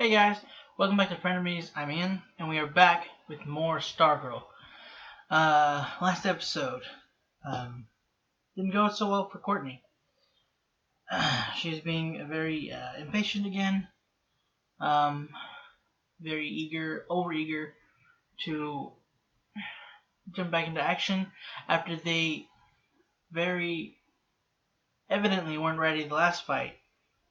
Hey guys, welcome back to Frenemies. I'm Ian, and we are back with more Stargirl. Last episode didn't go so well for Courtney. She's being very impatient again, very overeager to jump back into action after they very evidently weren't ready the last fight.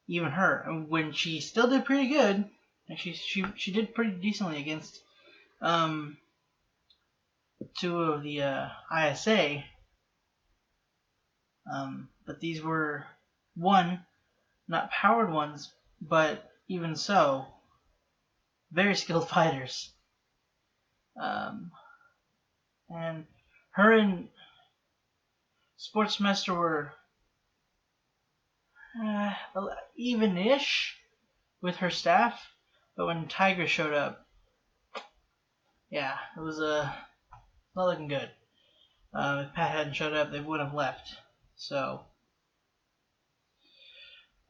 Even her, when she still did pretty good, and she did pretty decently against two of the ISA. But these were not powered ones, but even so, very skilled fighters. And her and Sportsmaster were even-ish with her staff, but when Tiger showed up, yeah, it was not looking good. If Pat hadn't showed up, they would have left. So,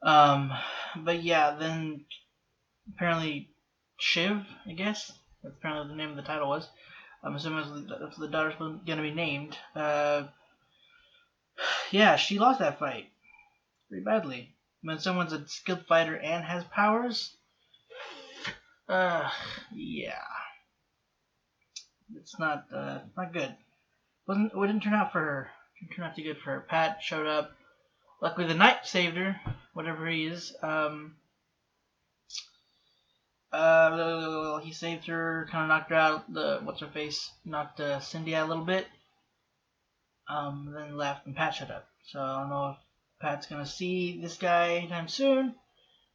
but yeah, then apparently Shiv, I guess that's apparently the name of the title was. I'm assuming that's the daughter's gonna be named. Yeah, she lost that fight pretty badly. When someone's a skilled fighter and has powers, yeah, it's not good. It didn't turn out for her. It didn't turn out too good for her. Pat showed up. Luckily, the Knight saved her, whatever he is. He saved her, kind of knocked her out. Knocked Cindy out a little bit. Then left, and Pat showed up. So I don't know if Pat's gonna see this guy anytime soon.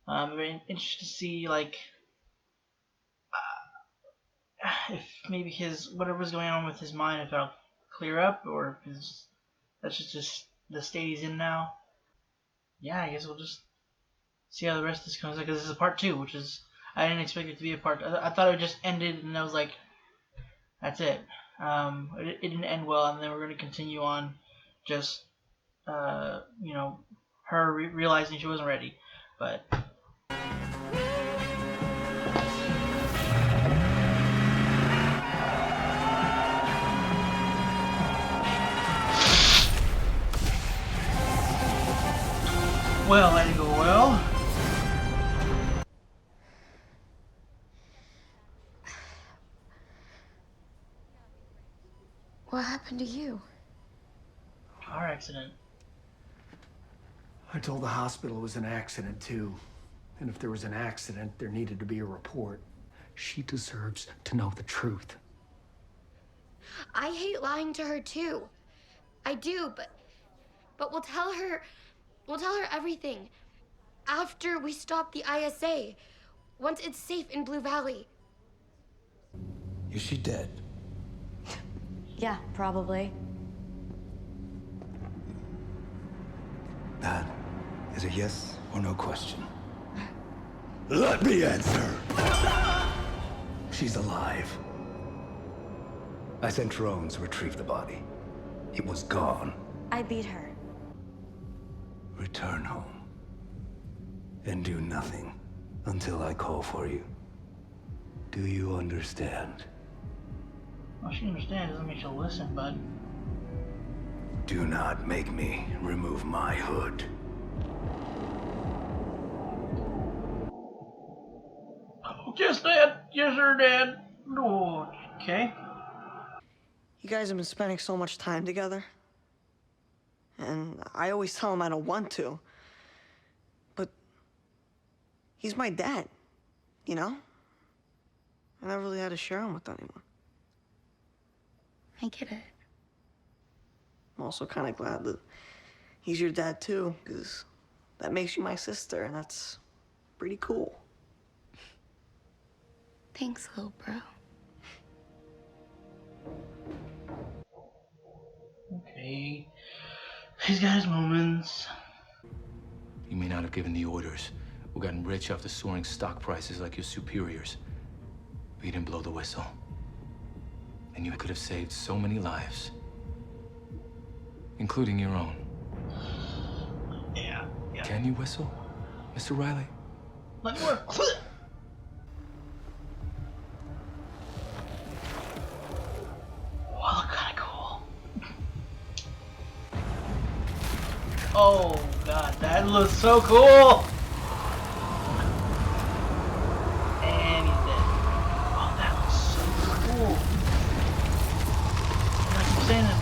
Very interested to see if maybe whatever's going on with his mind, if that'll clear up, or if that's just the state he's in now. Yeah, I guess we'll just see how the rest of this comes out, because this is part 2, which is, I didn't expect it to be a part. I thought it just ended, and I was like, that's it. It didn't end well, and then we're going to continue on just, her realizing she wasn't ready. But well, that didn't go well. What happened to you? Car accident. I told the hospital it was an accident, too. And if there was an accident, there needed to be a report. She deserves to know the truth. I hate lying to her too. I do, but we'll tell her everything after we stop the ISA. Once it's safe in Blue Valley. Is she dead? Yeah, probably. That is a yes or no question. Let me answer. She's alive. I sent drones to retrieve the body. It was gone. I beat her. Return home. And do nothing until I call for you. Do you understand? Well, she understands. Doesn't mean she'll listen, bud. Do not make me remove my hood. Yes, Dad. Yes, sir, Dad. Oh, okay. You guys have been spending so much time together. And I always tell him I don't want to. But he's my dad, you know? I never really had to share him with anyone. I get it. I'm also kind of glad that he's your dad too, because that makes you my sister, and that's pretty cool. Thanks, little bro. Okay. He's got his moments. You may not have given the orders or gotten rich off the soaring stock prices like your superiors, but you didn't blow the whistle. And you could have saved so many lives, including your own. Yeah. Can you whistle, Mr. Riley? Let me work. That looks so cool. And he's dead. Oh, that looks so cool. I keep saying it.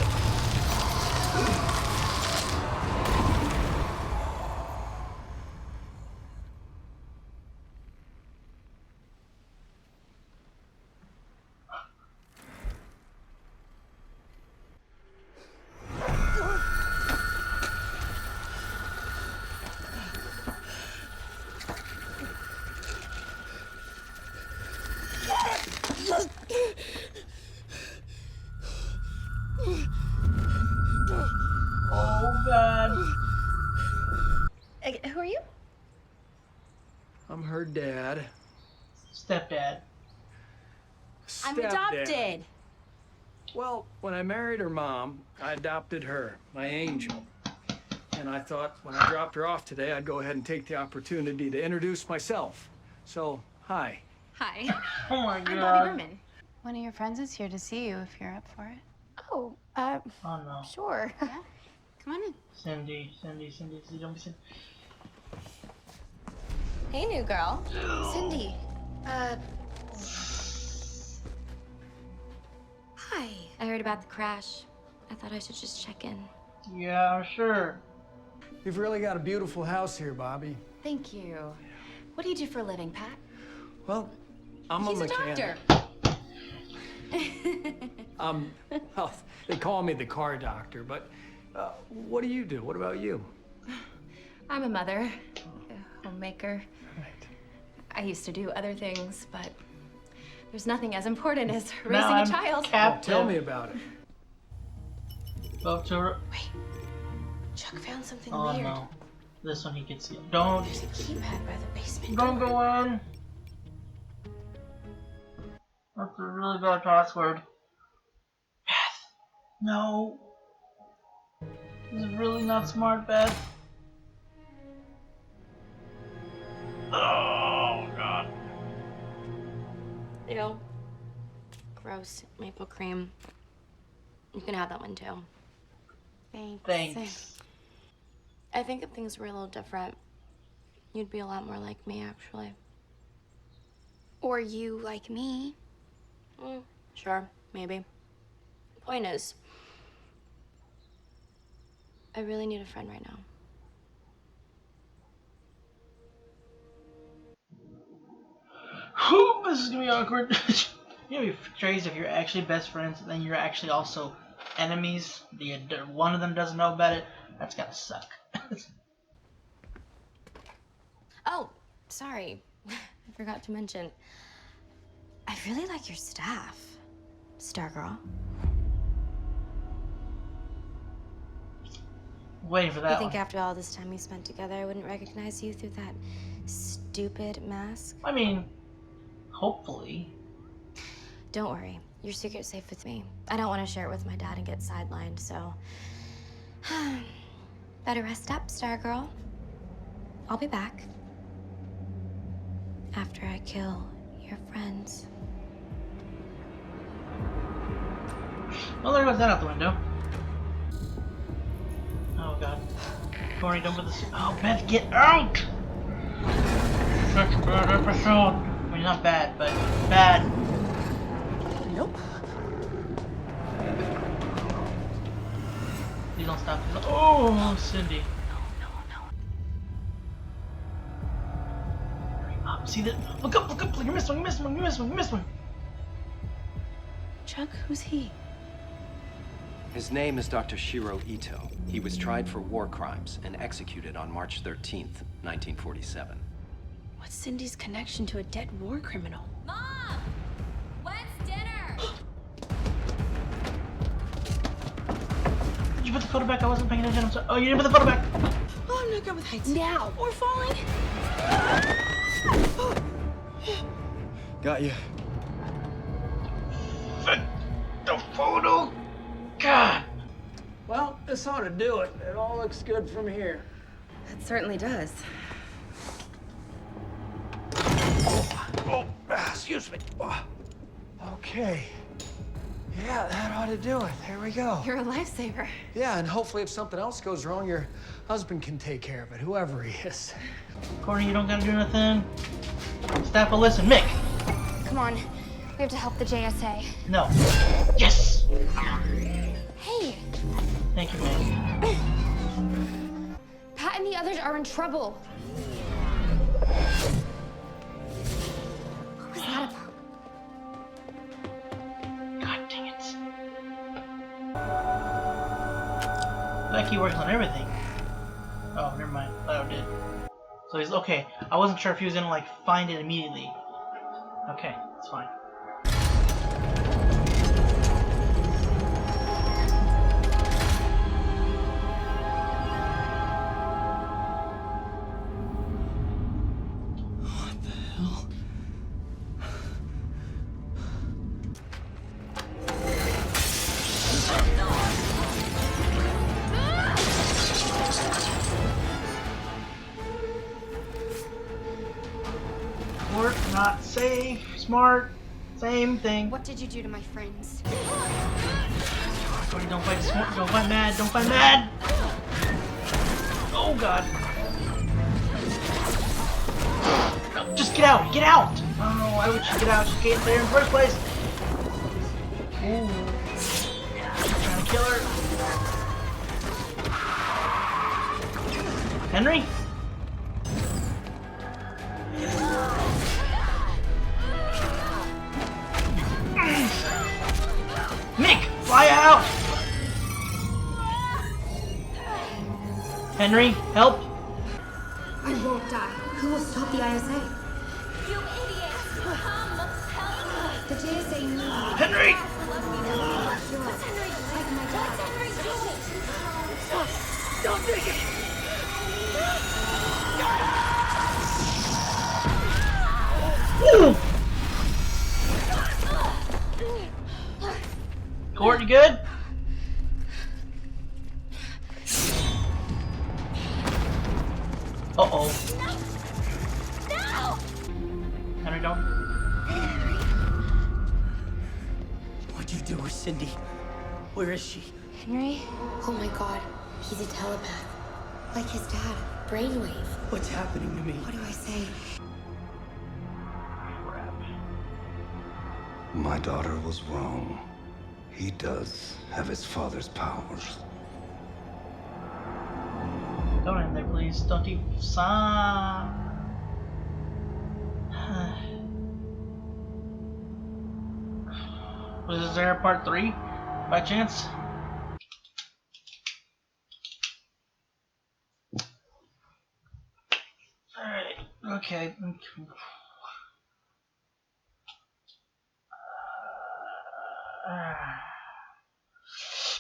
Oh God. Who are you? I'm her dad. Stepdad. I'm Stepdad. adopted. Well, when I married her mom, I adopted her, my angel. And I thought when I dropped her off today, I'd go ahead and take the opportunity to introduce myself. So, hi. Hi. Oh my I'm Bobby God. Burman. One of your friends is here to see you if you're up for it. Oh, Oh no. sure. Yeah? Come on in. Cindy, don't be Cindy. Hey, new girl. Cindy, hi. I heard about the crash. I thought I should just check in. Yeah, sure. You've really got a beautiful house here, Bobby. Thank you. What do you do for a living, Pat? Well, I'm He's a a mechanic. doctor. Well, they call me the car doctor, but what do you do? What about you? I'm a mother, a homemaker. Right. I used to do other things, but there's nothing as important as raising Now a I'm child. captive. Tell me about it. Go up to her. Wait, Chuck found something Oh weird. no. This one he can see. Don't. There's a keypad by the basement Don't door. go in. That's a really bad password. Beth. No. This is really not smart, Beth. Oh God. Ew. Gross. Maple cream. You can have that one too. Thanks. Thanks. I think if things were a little different, you'd be a lot more like me, actually. Or you like me. Sure, maybe. Point is, I really need a friend right now. Whew, this is gonna be awkward. You know, it'd be crazy if you're actually best friends and then you're actually also enemies. One of them doesn't know about it. That's gotta suck. Oh, sorry. I forgot to mention. I really like your staff, Stargirl. Waiting for that You think one. after all this time we spent together, I wouldn't recognize you through that stupid mask? I mean, hopefully. Don't worry. Your secret's safe with me. I don't want to share it with my dad and get sidelined, so... Better rest up, Stargirl. I'll be back. After I kill your friends. Well, there goes that out the window. Oh God. Courtney, don't put this. Oh, Beth, get out! Such a bad episode. I mean, not bad, but bad. Nope. Please don't stop. Oh, Cindy. Hurry up. See that? Look up, look up. You missed one, you missed one, you missed one, you missed one. Chuck, who's he? His name is Dr. Shiro Ito. He was tried for war crimes and executed on March 13th, 1947. What's Cindy's connection to a dead war criminal? Mom! When's dinner? Did you put the photo back? I wasn't paying attention. I'm sorry. Oh, you didn't put the photo back. Oh, I'm not good with heights. Now! We're falling. Got you. The photo. God. Well, this ought to do it. It all looks good from here. It certainly does. Excuse me. Okay. Yeah, that ought to do it. There we go. You're a lifesaver. Yeah, and hopefully if something else goes wrong, your husband can take care of it, whoever he is. Courtney, you don't gotta do nothing. Staff will listen. Mick! Come on. We have to help the JSA. No. Yes! Hey! Thank you, Mick. Pat and the others are in trouble. What was that about? God dang it. Becky works on everything. Oh, never mind. Oh, it did. So he's okay. I wasn't sure if he was gonna like find it immediately. Okay, it's fine. What the hell? Work, not safe, smart, same thing. What did you do to my friends? Cody, don't fight smart, don't fight mad, don't fight mad! Oh god. No, just get out, get out! Oh, why would she get out? She came there in the first place. Ooh. Trying to kill her. Henry? Mick, fly out! Henry, help! I won't die. Who will stop the ISA? You idiots! Come, help! The JSA needs me. Henry! What's Henry doing? Don't take it! Ooh. Court, you good? Uh-oh. No! Henry, don't. What'd you do with Cindy? Where is she? Henry? Oh my god. He's a telepath. Like his dad. Brainwave. What's happening to me? What do I say? My daughter was wrong. He does have his father's powers. Don't end there, please. Don't you sign. Was there a part 3 by chance? Alright, okay.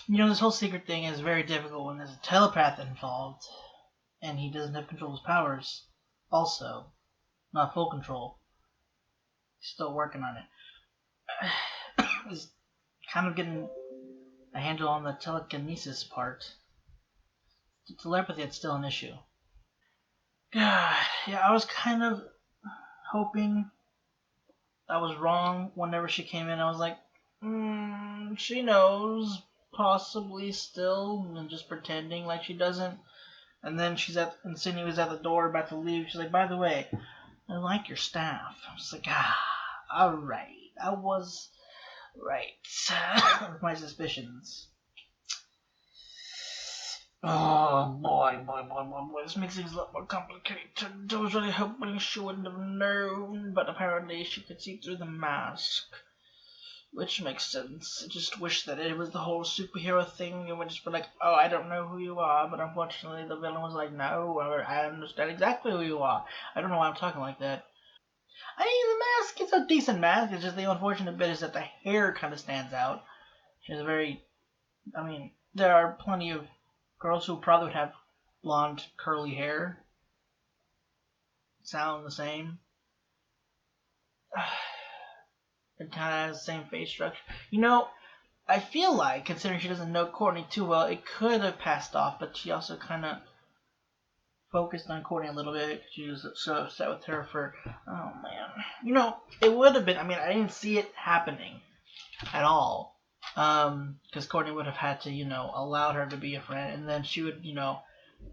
You know, this whole secret thing is very difficult when there's a telepath involved and he doesn't have control of his powers. Also, not full control. He's still working on it. He's kind of getting a handle on the telekinesis part. The telepathy is still an issue. God, yeah, I was kind of hoping I was wrong whenever she came in. I was like, she knows, possibly still, and just pretending like she doesn't. And then and Cindy was at the door about to leave. She's like, by the way, I like your staff. I was like, alright. I was right with my suspicions. Oh boy, this makes things a lot more complicated. I was really hoping she wouldn't have known, but apparently she could see through the mask. Which makes sense. I just wish that it was the whole superhero thing and would just be like, oh, I don't know who you are, but unfortunately the villain was like, no, I understand exactly who you are. I don't know why I'm talking like that. I mean, the mask is a decent mask, it's just the unfortunate bit is that the hair kind of stands out. She's there are plenty of girls who probably would have blonde, curly hair. Sound the same. It kind of has the same face structure. You know, I feel like, considering she doesn't know Courtney too well, it could have passed off, but she also kind of focused on Courtney a little bit. She was so upset with her for, oh man. You know, it would have been, I didn't see it happening at all. Because Courtney would have had to, allow her to be a friend, and then she would,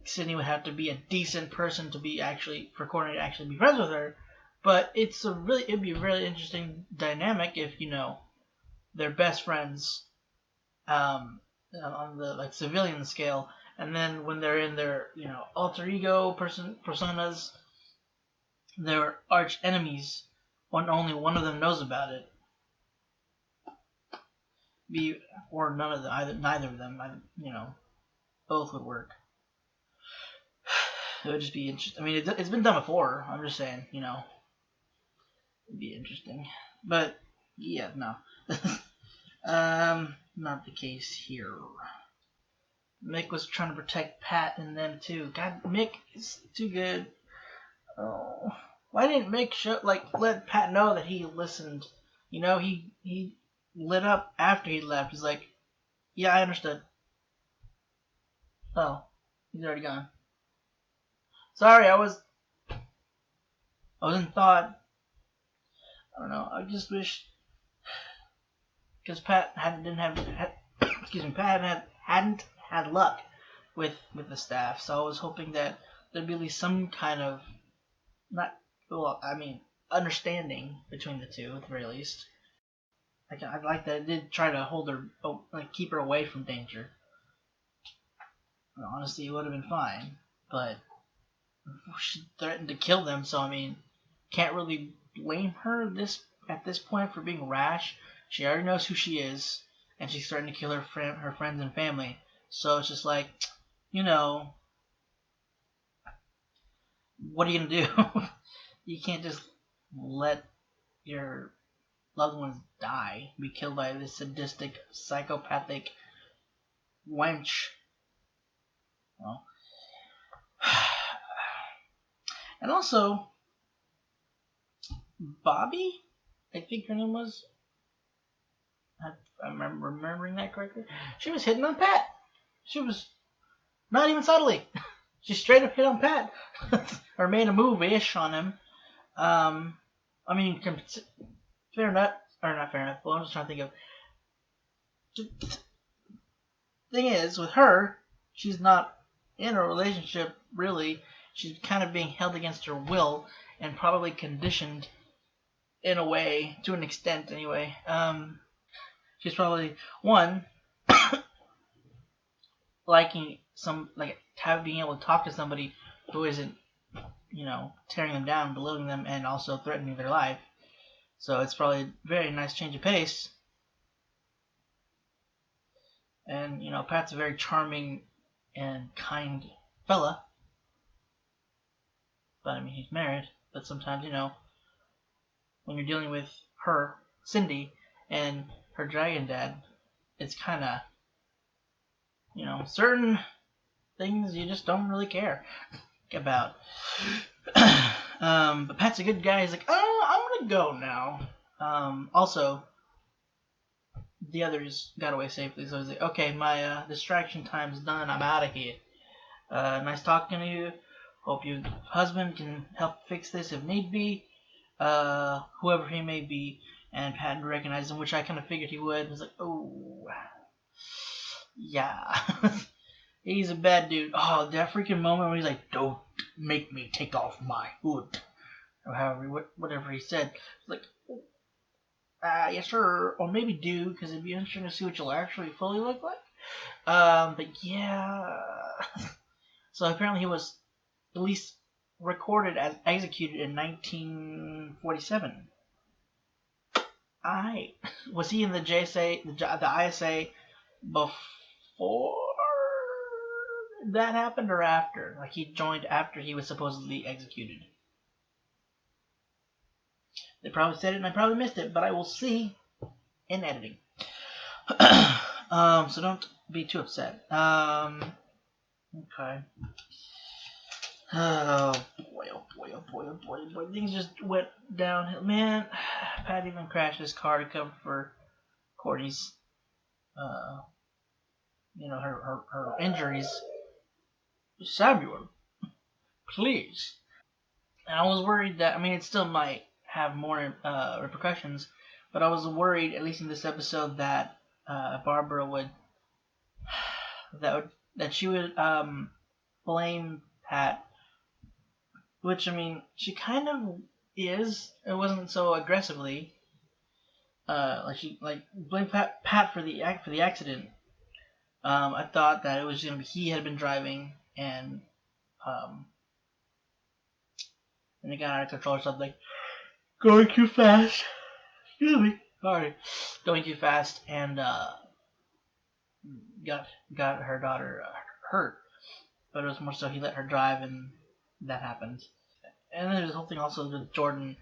Sydney would have to be a decent person to be for Courtney to actually be friends with her. But it'd be a really interesting dynamic if, they're best friends, on the civilian scale, and then when they're in their, alter ego personas, they're arch enemies. Only one of them knows about it. Or none of them, neither of them. Both would work. It would just be interesting. I mean, it's been done before. I'm just saying, it'd be interesting. But yeah, no, not the case here. Mick was trying to protect Pat and them too. God, Mick is too good. Oh, why didn't Mick let Pat know that he listened? He lit up after he left. He's like, yeah, I understood. Oh, he's already gone. Sorry, I was in thought. I don't know. I just wish, because Pat hadn't had luck with the staff. So I was hoping that there'd be at least some kind of understanding between the two at the very least. I like that it did try to hold her, keep her away from danger. Honestly, it would have been fine, but she threatened to kill them. So can't really blame her at this point for being rash. She already knows who she is, and she's threatening to kill her friends and family. So it's just like, what are you gonna do? You can't just let your loved ones be killed by this sadistic, psychopathic wench. Well, and also, Bobby, I think her name was. I'm remembering that correctly. She was hitting on Pat. She was not even subtly. She straight up hit on Pat, or made a move-ish on him. Fair enough, or not fair enough. Well, I'm just trying to think of. Thing is, with her, she's not in a relationship really. She's kind of being held against her will and probably conditioned in a way, to an extent anyway. She's probably liking being able to talk to somebody who isn't, tearing them down, belittling them, and also threatening their life. So it's probably a very nice change of pace. And, Pat's a very charming and kind fella. But, he's married. But sometimes, when you're dealing with her, Cindy, and her dragon dad, it's kind of, certain things you just don't really care about. But Pat's a good guy. He's like, oh, I'm going to go now. Also, the others got away safely, so he's like, okay, my distraction time's done. I'm out of here. Nice talking to you. Hope your husband can help fix this if need be. Whoever he may be. And Pat recognized him, which I kind of figured he would. I was like, oh, yeah. He's a bad dude. Oh, that freaking moment when he's like, don't make me take off my hood. Or whatever he said. It's like, yes sir, or maybe do, because it'd be interesting to see what you'll actually fully look like. But yeah. So apparently he was at least recorded as executed in 1947. Was he in the JSA, the ISA before that happened or after? Like he joined after he was supposedly executed. They probably said it and I probably missed it, but I will see in editing. So don't be too upset. Okay. Oh boy, oh boy, oh boy, oh boy, oh boy. Things just went downhill. Man, Pat even crashed his car to cover for Courtney's, her injuries. Samuel, please. And I was worried that, it still might have more repercussions, but I was worried, at least in this episode, that Barbara would that she would blame Pat, which I mean she kind of is. It wasn't so aggressively. Like she blamed Pat for the accident. I thought that it was gonna be he had been driving um and it got out of control or something. Going too fast. Excuse me. Sorry. Going too fast and got her daughter hurt. But it was more so he let her drive and that happened. And then there's the whole thing also with Jordan.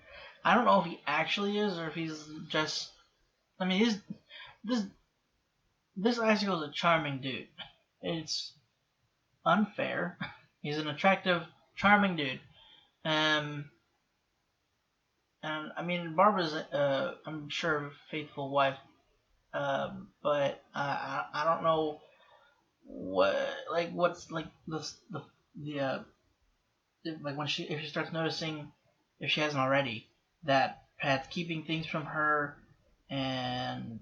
I don't know if he actually is or if he's just. I mean, this Icicle is a charming dude. It's unfair. He's an attractive, charming dude. And I mean, Barbara's, I'm sure, a faithful wife. But I don't know what's like like when if she starts noticing, if she hasn't already, that Pat's keeping things from her and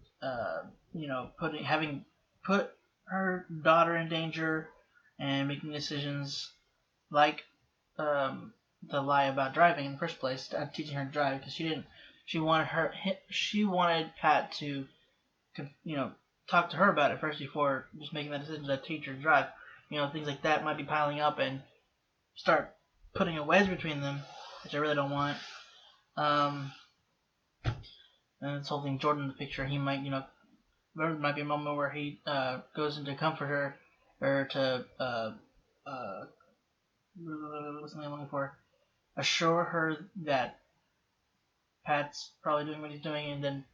having put her daughter in danger and making decisions like the lie about driving in the first place, teaching her to drive because she wanted Pat to talk to her about it first before just making that decision to teach her to drive. Things like that might be piling up and start putting a wedge between them, which I really don't want. And this whole thing, Jordan in the picture, he might, there might be a moment where he goes in to comfort her, or to, what's the name I'm looking for? Assure her that Pat's probably doing what he's doing, and then,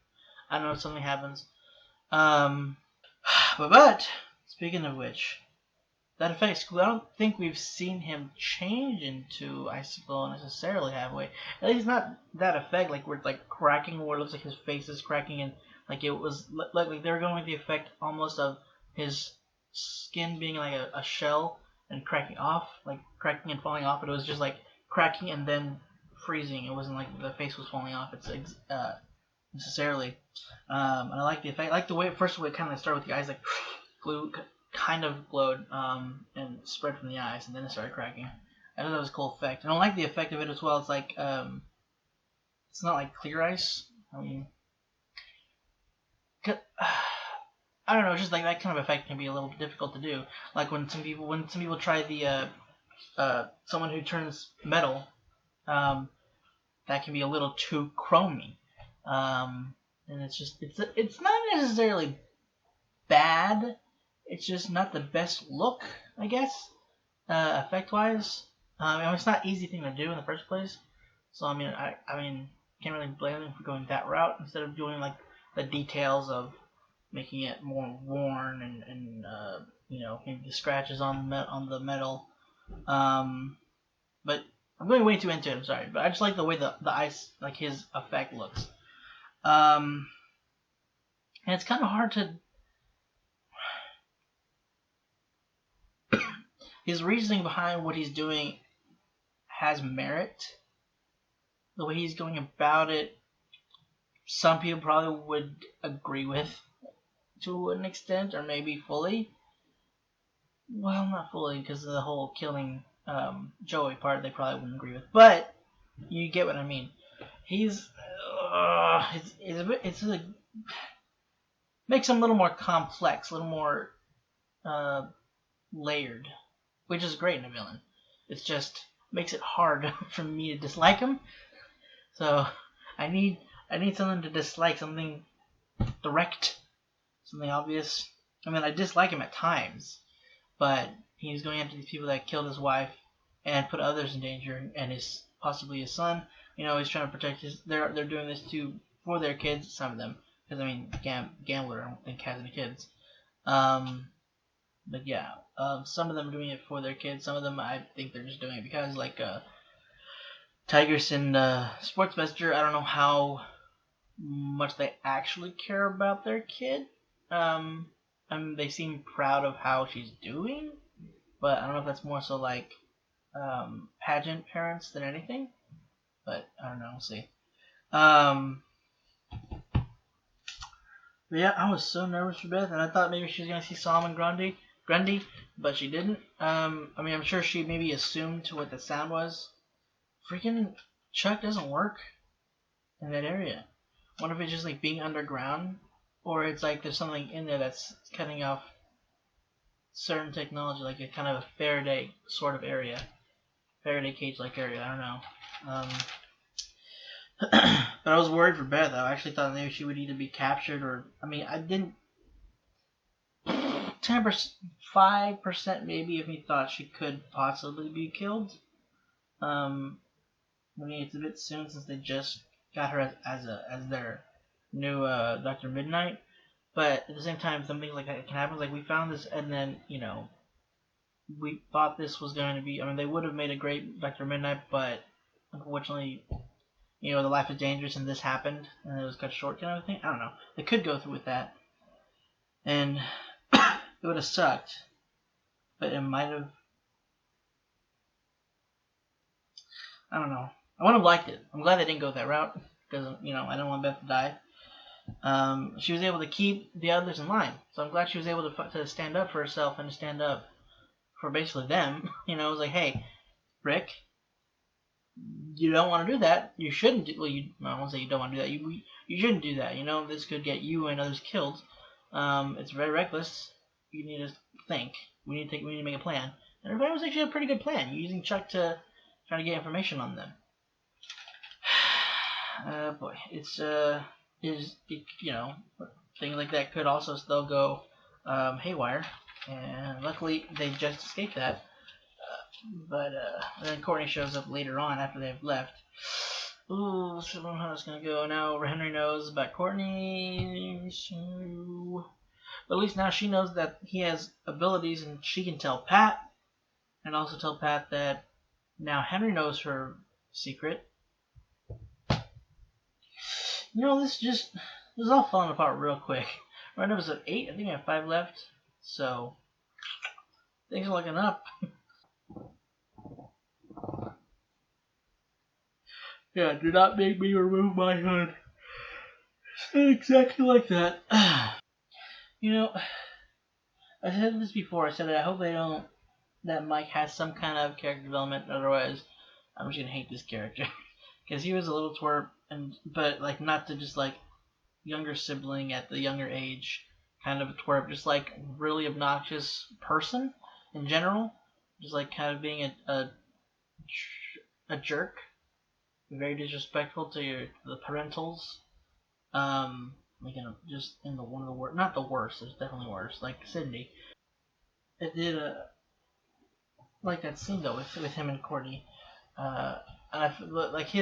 I don't know, something happens. But speaking of which, that effect school, I don't think we've seen him change into Icicle necessarily, have we? At least not that effect, like we're like cracking, where it looks like his face is cracking, and like it was like they were going with the effect almost of his skin being like a shell and cracking off, like cracking and falling off, but it was just like cracking and then freezing. It wasn't like the face was falling off. It's necessarily. And I like the effect. I like the way it kind of started with the eyes like glue, kind of glowed and spread from the eyes, and then it started cracking. I thought that was a cool effect. And I like the effect of it as well. It's like it's not like clear ice. I mean, I don't know. It's just like that kind of effect can be a little difficult to do. Like when some people try the someone who turns metal, that can be a little too chromy. And it's not necessarily bad. It's just not the best look, I guess, effect wise. It's not an easy thing to do in the first place. So I mean, can't really blame them for going that route instead of doing like the details of making it more worn and maybe the scratches on the metal. But I'm going way too into it. I'm sorry, but I just like the way the ice, like his effect looks. And it's kind of hard to. His reasoning behind what he's doing has merit. The way he's going about it, some people probably would agree with to an extent, or maybe fully. Well, not fully, because of the whole killing Joey part they probably wouldn't agree with. But you get what I mean. It's makes him a little more complex, a little more layered, which is great in a villain. It's just makes it hard for me to dislike him. So I need something to dislike, something direct, something obvious. I mean, I dislike him at times, but he's going after these people that killed his wife and put others in danger, and possibly his son. He's trying to protect his. They're doing this for their kids. Some of them, because I mean, Gambler, I don't think has any kids. But yeah, some of them are doing it for their kids. Some of them, I think they're just doing it because, like Tigers and Sports Messenger, I don't know how much they actually care about their kid. They seem proud of how she's doing, but I don't know if that's more so like pageant parents than anything. But I don't know. We'll see. But yeah, I was so nervous for Beth, and I thought maybe she was gonna see Solomon Grundy, but she didn't. I mean, I'm sure she maybe assumed to what the sound was. Freaking Chuck doesn't work in that area. I wonder if it's just like being underground, or it's like there's something in there that's cutting off certain technology, like a kind of a Faraday sort of area, Faraday cage like area. I don't know. But I was worried for Beth. I actually thought maybe she would either be captured or, I mean, I didn't. 10%, 5% maybe of me thought she could possibly be killed. I mean, it's a bit soon since they just got her as their new Dr. Midnight. But at the same time, something like that can happen. Like, we found this, and then, we thought this was going to be. I mean, they would have made a great Dr. Midnight, but unfortunately, the life is dangerous, and this happened, and it was cut short, kind of thing. I don't know. They could go through with that, and it would have sucked, but it might have. I don't know. I would have liked it. I'm glad they didn't go that route because I don't want Beth to die. She was able to keep the others in line, so I'm glad she was able to stand up for herself and to stand up for basically them. It was like, hey, Rick, you don't want to do that. You shouldn't do. Well, I won't say you don't want to do that. You shouldn't do that. This could get you and others killed. It's very reckless. You need to think. We need to make a plan. And everybody was actually a pretty good plan. You're using Chuck to try to get information on them. Boy, it's things like that could also still go haywire, and luckily they just escaped that. But then Courtney shows up later on after they've left. Ooh, so I don't know how it's gonna go now. Henry knows about Courtney, but at least now she knows that he has abilities, and she can tell Pat, and also tell Pat that now Henry knows her secret. This is all falling apart real quick. We're on episode 8. I think we have 5 left. So, things are looking up. Yeah, do not make me remove my hood. Exactly like that. I said this before. I said that I hope that Mike has some kind of character development. Otherwise, I'm just gonna hate this character. Because he was a little twerp, but like not to just like younger sibling at the younger age kind of a twerp, just like really obnoxious person in general, just like kind of being a jerk, very disrespectful to the parentals. Just in one of the worst, not the worst. There's definitely worse, like Cindy. It did like that scene though with him and Courtney. And I like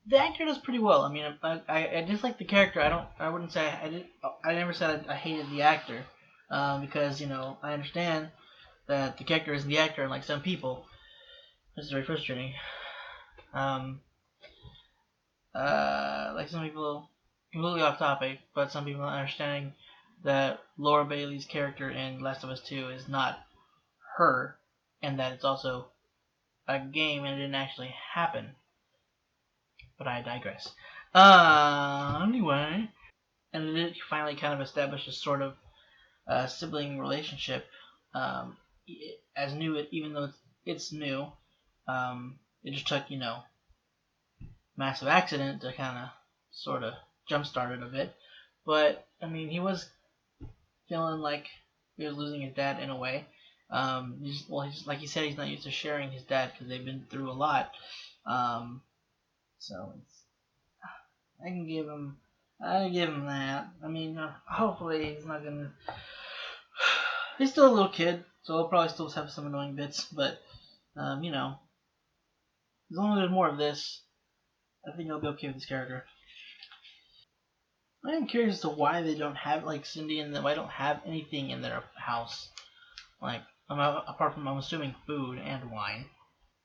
the actor does pretty well. I mean, I dislike the character. I wouldn't say I did. I never said I hated the actor, because I understand that the character isn't the actor, like some people. It's very frustrating. Like some people, completely off topic, but some people not understanding that Laura Bailey's character in Last of Us 2 is not her, and that it's also a game and it didn't actually happen. But I digress. Anyway, and it finally kind of established a sort of sibling relationship, as new, even though it's new. It just took, massive accident to kind of sort of jumpstart it a bit. But, I mean, he was feeling like he was losing his dad in a way. He's like he said, he's not used to sharing his dad because they've been through a lot. So I can give him that. I mean, hopefully he's not gonna. He's still a little kid, so he'll probably still have some annoying bits. But as long as there's more of this, I think I'll be okay with this character. I am curious as to why they don't have, like, Cindy and them. Why don't have anything in their house, like apart from, I'm assuming, food and wine.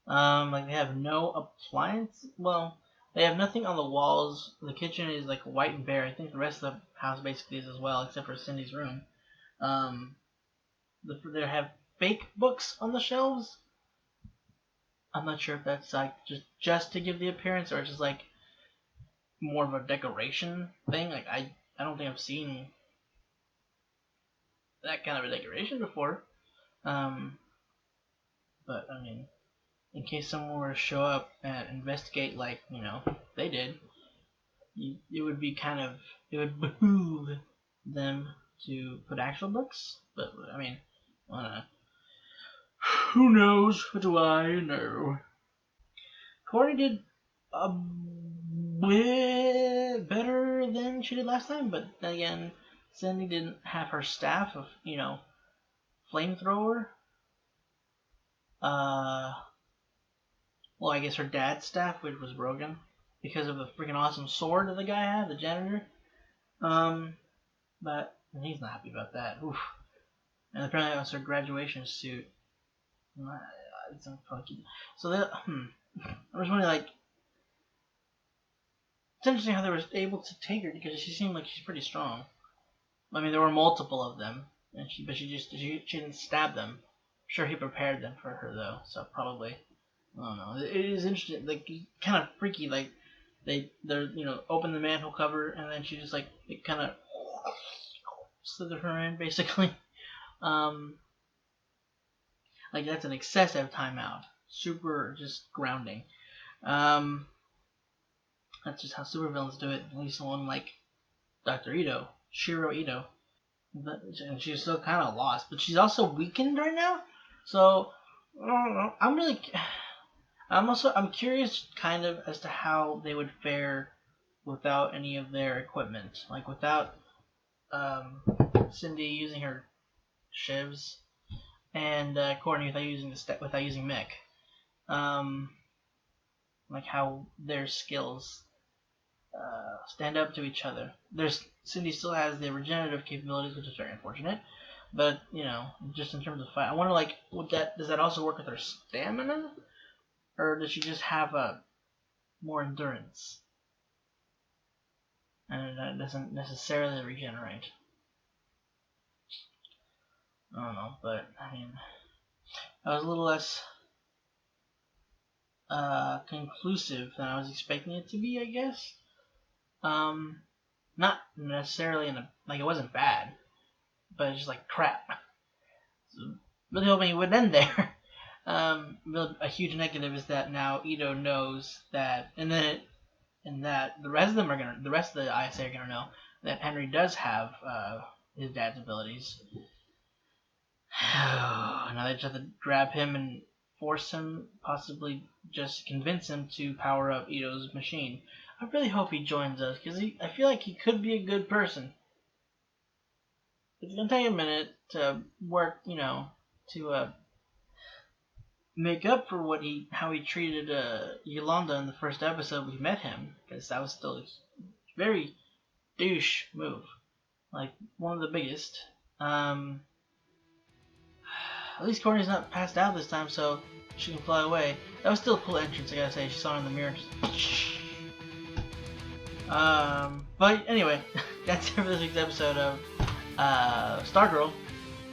Like they have no appliance. Well, they have nothing on the walls. The kitchen is like white and bare. I think the rest of the house basically is as well, except for Cindy's room. They have fake books on the shelves. I'm not sure if that's like just to give the appearance or just like more of a decoration thing. Like I I don't think I've seen that kind of a decoration before. But I mean, in case someone were to show up and investigate like, you know, they did, it would be kind of, it would behoove them to put actual books. But I mean, who knows? What do I know? Courtney did a bit better than she did last time, but then again, Cindy didn't have her staff of, you know, flamethrower. Well, I guess her dad's staff, which was broken because of the freaking awesome sword that the guy had, the janitor. But he's not happy about that. Oof. And apparently that was her graduation suit. So I was wondering, like, it's interesting how they were able to take her because she seemed like she's pretty strong. I mean, there were multiple of them, and she didn't stab them. I'm sure he prepared them for her though, so probably. I don't know. It is interesting, like kind of freaky. Like they're you know, open the manhole cover and then she just like it kind of slithered her in basically. Like that's an excessive timeout. Super just grounding. That's just how supervillains do it. At least one like Dr. Ito, Shiro Ito. But, and she's still kind of lost, but she's also weakened right now. So I don't know. I'm curious kind of as to how they would fare without any of their equipment, like without Cindy using her shivs and Courtney without using mech. Like how their skills stand up to each other. Cindy still has the regenerative capabilities, which is very unfortunate. But you know, just in terms of fight, I wonder like, does that also work with her stamina, or does she just have more endurance, and that doesn't necessarily regenerate? I don't know, but I mean, I was a little less conclusive than I was expecting it to be, I guess. Not necessarily like it wasn't bad, but it's just like crap. So really hoping it would end there. A huge negative is that now Ito knows that, and that the rest of the ISA are gonna know that Henry does have his dad's abilities. Now they just have to grab him and force him, possibly just convince him to power up Ito's machine. I really hope he joins us, because I feel like he could be a good person. It's gonna take a minute to work, you know, to make up for how he treated Yolanda in the first episode we met him, because that was still a very douche move, like one of the biggest. At least Courtney's not passed out this time, so she can fly away. That was still a cool entrance, I gotta say. She saw her in the mirror. But anyway, that's it for this week's episode of Stargirl.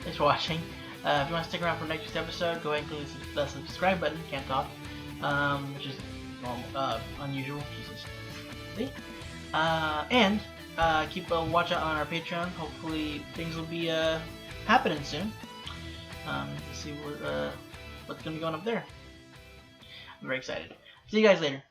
Thanks for watching. If you want to stick around for next week's episode, go ahead and click the subscribe button. Can't talk, which is normal, unusual. Jesus. See? And keep a watch out on our Patreon. Hopefully things will be happening soon. To see what's gonna be going up there. I'm very excited. See you guys later.